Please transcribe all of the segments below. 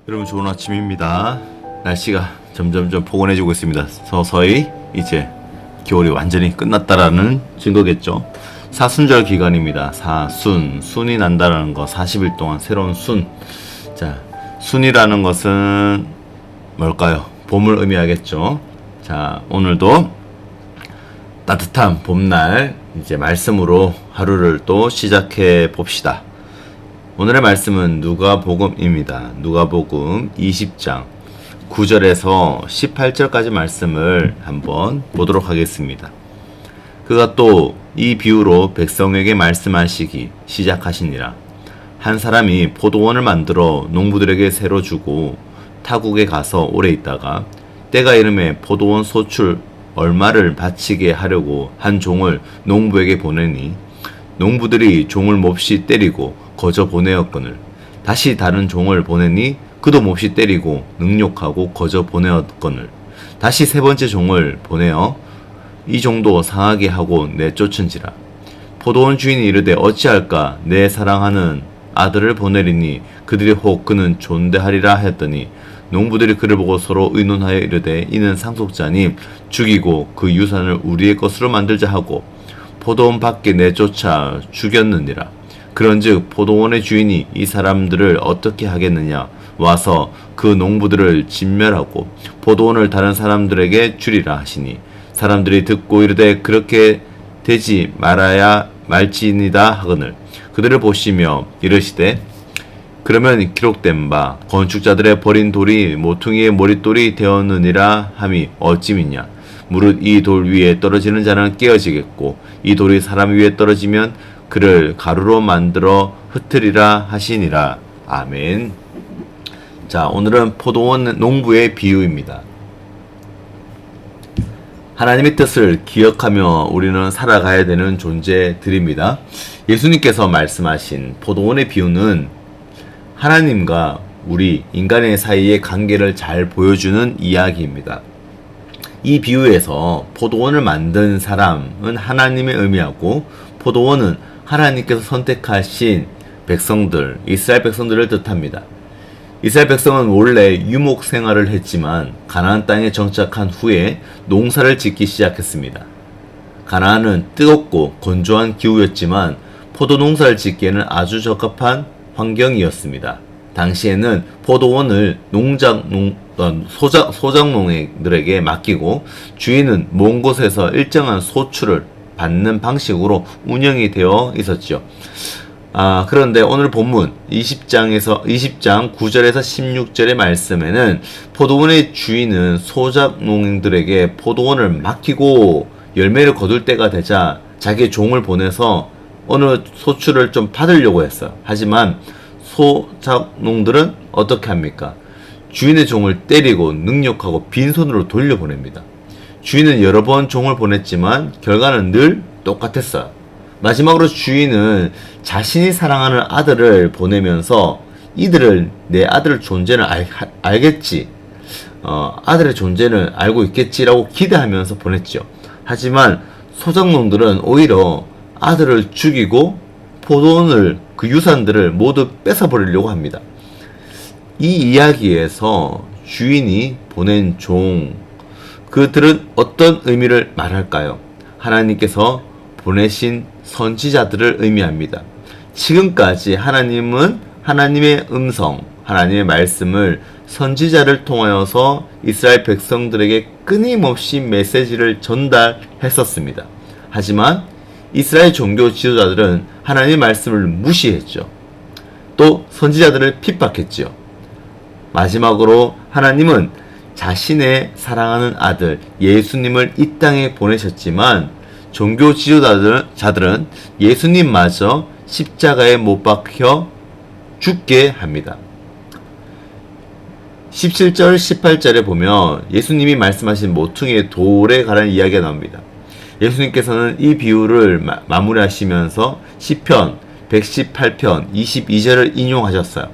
여러분 좋은 아침입니다. 날씨가 점점점 포근해지고 있습니다. 서서히 이제 겨울이 완전히 끝났다라는 증거겠죠. 사순절 기간입니다. 순이 난다라는 거, 40일 동안 새로운 순. 자, 순이라는 것은 뭘까요? 봄을 의미하겠죠. 자, 오늘도 따뜻한 봄날 이제 말씀으로 하루를 또 시작해 봅시다. 오늘의 말씀은 누가복음입니다. 누가복음 20장 9절에서 18절까지 말씀을 한번 보도록 하겠습니다. 그가 또 이 비유로 백성에게 말씀하시기 시작하시니라. 한 사람이 포도원을 만들어 농부들에게 새로 주고 타국에 가서 오래 있다가 때가 이름에 포도원 소출 얼마를 바치게 하려고 한 종을 농부에게 보내니 농부들이 종을 몹시 때리고 거저 보내었거늘 다시 다른 종을 보내니 그도 몹시 때리고 능욕하고 거저 보내었거늘 다시 세 번째 종을 보내어 이 종도 상하게 하고 내쫓은지라. 포도원 주인이 이르되 어찌할까 내 사랑하는 아들을 보내리니 그들이 혹 그는 존대하리라 하였더니 농부들이 그를 보고 서로 의논하여 이르되 이는 상속자니 죽이고 그 유산을 우리의 것으로 만들자 하고 포도원 밖에 내쫓아 죽였느니라. 그런즉 포도원의 주인이 이 사람들을 어떻게 하겠느냐. 와서 그 농부들을 진멸하고 포도원을 다른 사람들에게 주리라 하시니 사람들이 듣고 이르되 그렇게 되지 말아야 말지니다 하거늘 그들을 보시며 이르시되 그러면 기록된 바 건축자들의 버린 돌이 모퉁이의 머릿돌이 되었느니라 함이 어찌 믿냐. 무릇 이 돌 위에 떨어지는 자는 깨어지겠고 이 돌이 사람 위에 떨어지면 그를 가루로 만들어 흩으리라 하시니라. 아멘. 자, 오늘은 포도원 농부의 비유입니다. 하나님의 뜻을 기억하며 우리는 살아가야 되는 존재들입니다. 예수님께서 말씀하신 포도원의 비유는 하나님과 우리 인간의 사이의 관계를 잘 보여주는 이야기입니다. 이 비유에서 포도원을 만든 사람은 하나님의 의미하고 포도원은 하나님께서 선택하신 백성들, 이스라엘 백성들을 뜻합니다. 이스라엘 백성은 원래 유목 생활을 했지만 가나안 땅에 정착한 후에 농사를 짓기 시작했습니다. 가나안은 뜨겁고 건조한 기후였지만 포도 농사를 짓기에는 아주 적합한 환경이었습니다. 당시에는 포도원을 소작농들에게 맡기고 주인은 먼 곳에서 일정한 소출을 받는 방식으로 운영이 되어 있었죠. 그런데 오늘 본문 20장 9절에서 16절의 말씀에는 포도원의 주인은 소작농들에게 포도원을 맡기고 열매를 거둘 때가 되자 자기의 종을 보내서 어느 소출을 좀 받으려고 했어요. 하지만 소작농들은 어떻게 합니까? 주인의 종을 때리고 능욕하고 빈손으로 돌려보냅니다. 주인은 여러 번 종을 보냈지만 결과는 늘 똑같았어요. 마지막으로 주인은 자신이 사랑하는 아들을 보내면서 이들을 내 아들 존재는 알겠지, 아들의 존재는 알고 있겠지라고 기대하면서 보냈죠. 하지만 소작농들은 오히려 아들을 죽이고 포도원을 그 유산들을 모두 뺏어버리려고 합니다. 이 이야기에서 주인이 보낸 종, 그들은 어떤 의미를 말할까요? 하나님께서 보내신 선지자들을 의미합니다. 지금까지 하나님은 하나님의 음성, 하나님의 말씀을 선지자를 통하여서 이스라엘 백성들에게 끊임없이 메시지를 전달했었습니다. 하지만 이스라엘 종교 지도자들은 하나님의 말씀을 무시했죠. 또 선지자들을 핍박했죠. 마지막으로 하나님은 자신의 사랑하는 아들 예수님을 이 땅에 보내셨지만 종교 지도자들은 예수님마저 십자가에 못 박혀 죽게 합니다. 17절 18절에 보면 예수님이 말씀하신 모퉁이의 돌에 관한 이야기가 나옵니다. 예수님께서는 이 비유를 마무리하시면서 시편 118편 22절을 인용하셨어요.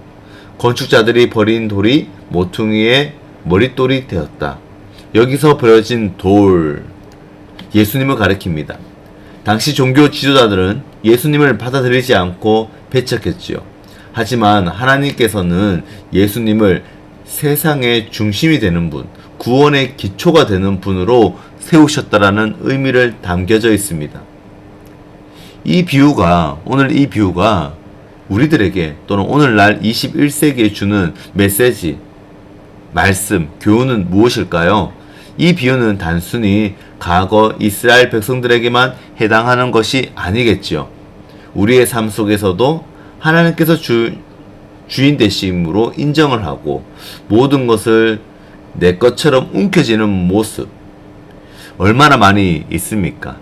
건축자들이 버린 돌이 모퉁이의 머릿돌이 되었다. 여기서 버려진 돌, 예수님을 가리킵니다. 당시 종교 지도자들은 예수님을 받아들이지 않고 배척했지요. 하지만 하나님께서는 예수님을 세상의 중심이 되는 분, 구원의 기초가 되는 분으로 세우셨다라는 의미를 담겨져 있습니다. 오늘 이 비유가 우리들에게 또는 오늘날 21세기에 주는 메시지, 말씀, 교훈은 무엇일까요? 이 비유는 단순히 과거 이스라엘 백성들에게만 해당하는 것이 아니겠지요. 우리의 삶 속에서도 하나님께서 주인 되심으로 인정을 하고 모든 것을 내 것처럼 움켜쥐는 모습 얼마나 많이 있습니까?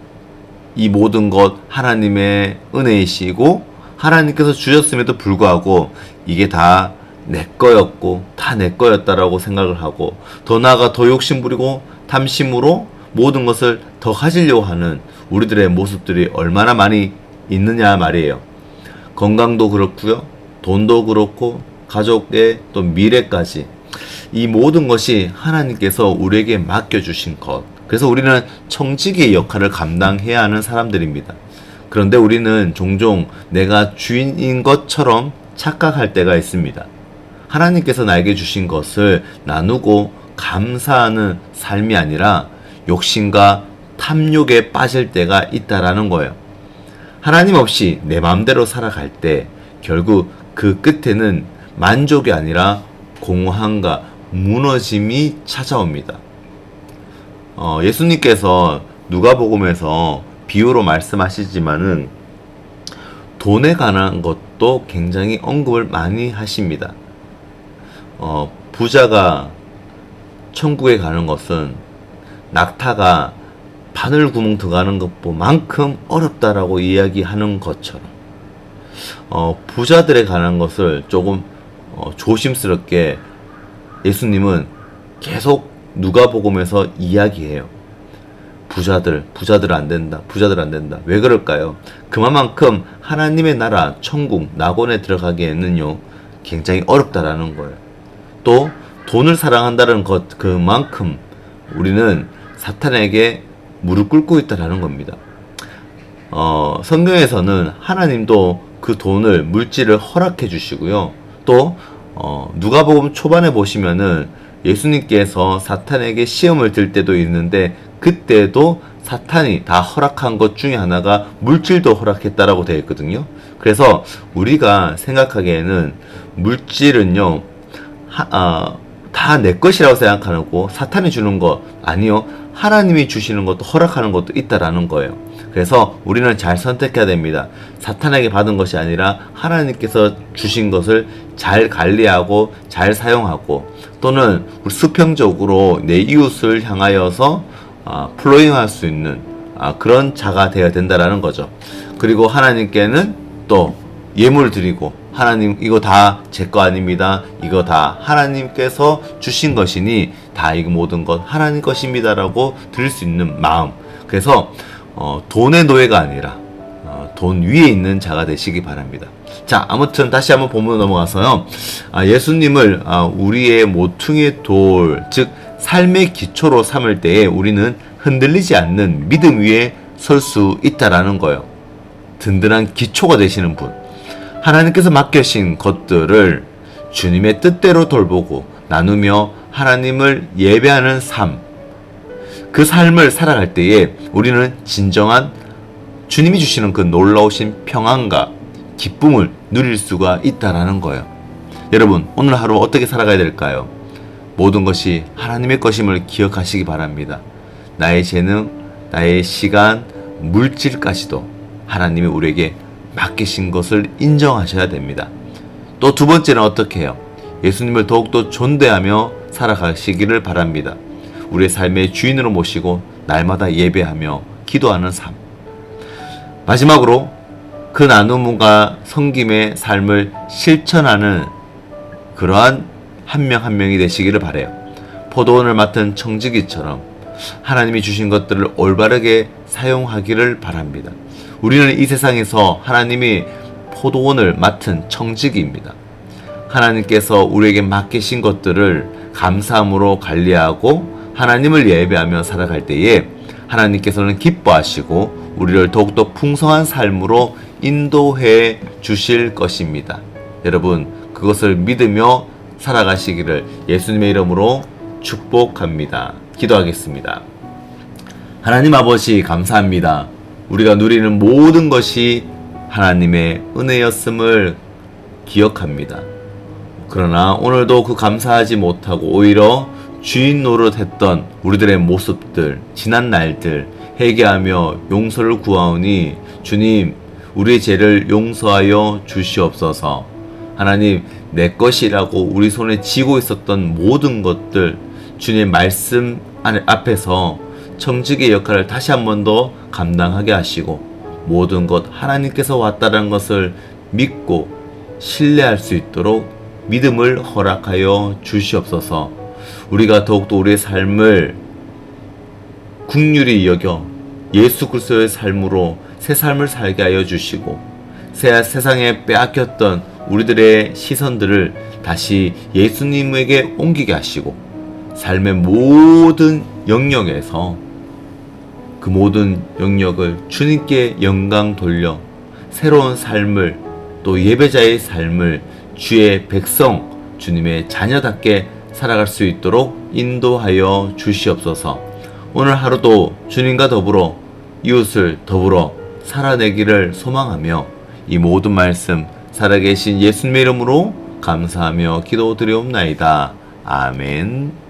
이 모든 것 하나님의 은혜이시고 하나님께서 주셨음에도 불구하고 이게 다 내 거였고 다 내 거였다라고 생각을 하고 더 나아가 더 욕심부리고 탐심으로 모든 것을 더 가지려고 하는 우리들의 모습들이 얼마나 많이 있느냐 말이에요. 건강도 그렇고요. 돈도 그렇고 가족의 또 미래까지 이 모든 것이 하나님께서 우리에게 맡겨주신 것. 그래서 우리는 청지기의 역할을 감당해야 하는 사람들입니다. 그런데 우리는 종종 내가 주인인 것처럼 착각할 때가 있습니다. 하나님께서 나에게 주신 것을 나누고 감사하는 삶이 아니라 욕심과 탐욕에 빠질 때가 있다라는 거예요. 하나님 없이 내 마음대로 살아갈 때 결국 그 끝에는 만족이 아니라 공허함과 무너짐이 찾아옵니다. 예수님께서 누가복음에서 비유로 말씀하시지만은 돈에 관한 것도 굉장히 언급을 많이 하십니다. 부자가 천국에 가는 것은 낙타가 바늘 구멍 들어가는 것만큼 어렵다라고 이야기하는 것처럼 부자들에 관한 것을 조금 조심스럽게 예수님은 계속 누가복음에서 이야기해요. 부자들 안 된다. 부자들 안 된다. 왜 그럴까요? 그만큼 하나님의 나라, 천국, 낙원에 들어가기에는요, 굉장히 어렵다라는 거예요. 또 돈을 사랑한다는 것 그만큼 우리는 사탄에게 무릎 꿇고 있다라는 겁니다. 성경에서는 하나님도 그 돈을 물질을 허락해 주시고요. 또 누가복음 초반에 보시면은 예수님께서 사탄에게 시험을 들 때도 있는데 그때도 사탄이 다 허락한 것 중에 하나가 물질도 허락했다라고 되어 있거든요. 그래서 우리가 생각하기에는 물질은요 다 내 것이라고 생각하고 사탄이 주는 것 아니요, 하나님이 주시는 것도 허락하는 것도 있다라는 거예요. 그래서 우리는 잘 선택해야 됩니다. 사탄에게 받은 것이 아니라 하나님께서 주신 것을 잘 관리하고 잘 사용하고 또는 수평적으로 내 이웃을 향하여서 플로잉할 수 있는 그런 자가 되어야 된다라는 거죠. 그리고 하나님께는 또 예물 드리고 하나님 이거 다 제 거 아닙니다. 이거 다 하나님께서 주신 것이니 다 이거 모든 것 하나님 것입니다라고 드릴 수 있는 마음. 그래서 돈의 노예가 아니라 돈 위에 있는 자가 되시기 바랍니다. 자, 아무튼 다시 한번 본문으로 넘어가서요. 예수님을 우리의 모퉁이의 돌, 즉 삶의 기초로 삼을 때에 우리는 흔들리지 않는 믿음 위에 설 수 있다라는 거예요. 든든한 기초가 되시는 분. 하나님께서 맡겨신 것들을 주님의 뜻대로 돌보고 나누며 하나님을 예배하는 삶. 그 삶을 살아갈 때에 우리는 진정한 주님이 주시는 그 놀라우신 평안과 기쁨을 누릴 수가 있다라는 거예요. 여러분, 오늘 하루 어떻게 살아가야 될까요? 모든 것이 하나님의 것임을 기억하시기 바랍니다. 나의 재능, 나의 시간, 물질까지도 하나님이 우리에게 맡기신 것을 인정하셔야 됩니다. 또 두 번째는 어떻게 해요? 예수님을 더욱더 존대하며 살아가시기를 바랍니다. 우리의 삶의 주인으로 모시고 날마다 예배하며 기도하는 삶. 마지막으로 그 나눔과 섬김의 삶을 실천하는 그러한 한 명 한 명이 되시기를 바라요. 포도원을 맡은 청지기처럼 하나님이 주신 것들을 올바르게 사용하기를 바랍니다. 우리는 이 세상에서 하나님이 포도원을 맡은 청지기입니다. 하나님께서 우리에게 맡기신 것들을 감사함으로 관리하고 하나님을 예배하며 살아갈 때에 하나님께서는 기뻐하시고 우리를 더욱더 풍성한 삶으로 인도해 주실 것입니다. 여러분, 그것을 믿으며 살아가시기를 예수님의 이름으로 축복합니다. 기도하겠습니다. 하나님 아버지 감사합니다. 우리가 누리는 모든 것이 하나님의 은혜였음을 기억합니다. 그러나 오늘도 그 감사하지 못하고 오히려 주인 노릇했던 우리들의 모습들, 지난 날들 회개하며 용서를 구하오니 주님, 우리의 죄를 용서하여 주시옵소서. 하나님, 내 것이라고 우리 손에 쥐고 있었던 모든 것들 주님의 말씀 앞에서 청지기의 역할을 다시 한 번 더 감당하게 하시고 모든 것 하나님께서 왔다는 것을 믿고 신뢰할 수 있도록 믿음을 허락하여 주시옵소서. 우리가 더욱더 우리의 삶을 긍휼히 여겨 예수 그리스도의 삶으로 새 삶을 살게 하여 주시고 세상에 빼앗겼던 우리들의 시선들을 다시 예수님에게 옮기게 하시고 삶의 모든 영역에서 그 모든 영역을 주님께 영광 돌려 새로운 삶을 또 예배자의 삶을 주의 백성 주님의 자녀답게 살아갈 수 있도록 인도하여 주시옵소서. 오늘 하루도 주님과 더불어 이웃을 더불어 살아내기를 소망하며 이 모든 말씀 살아계신 예수님의 이름으로 감사하며 기도드리옵나이다. 아멘.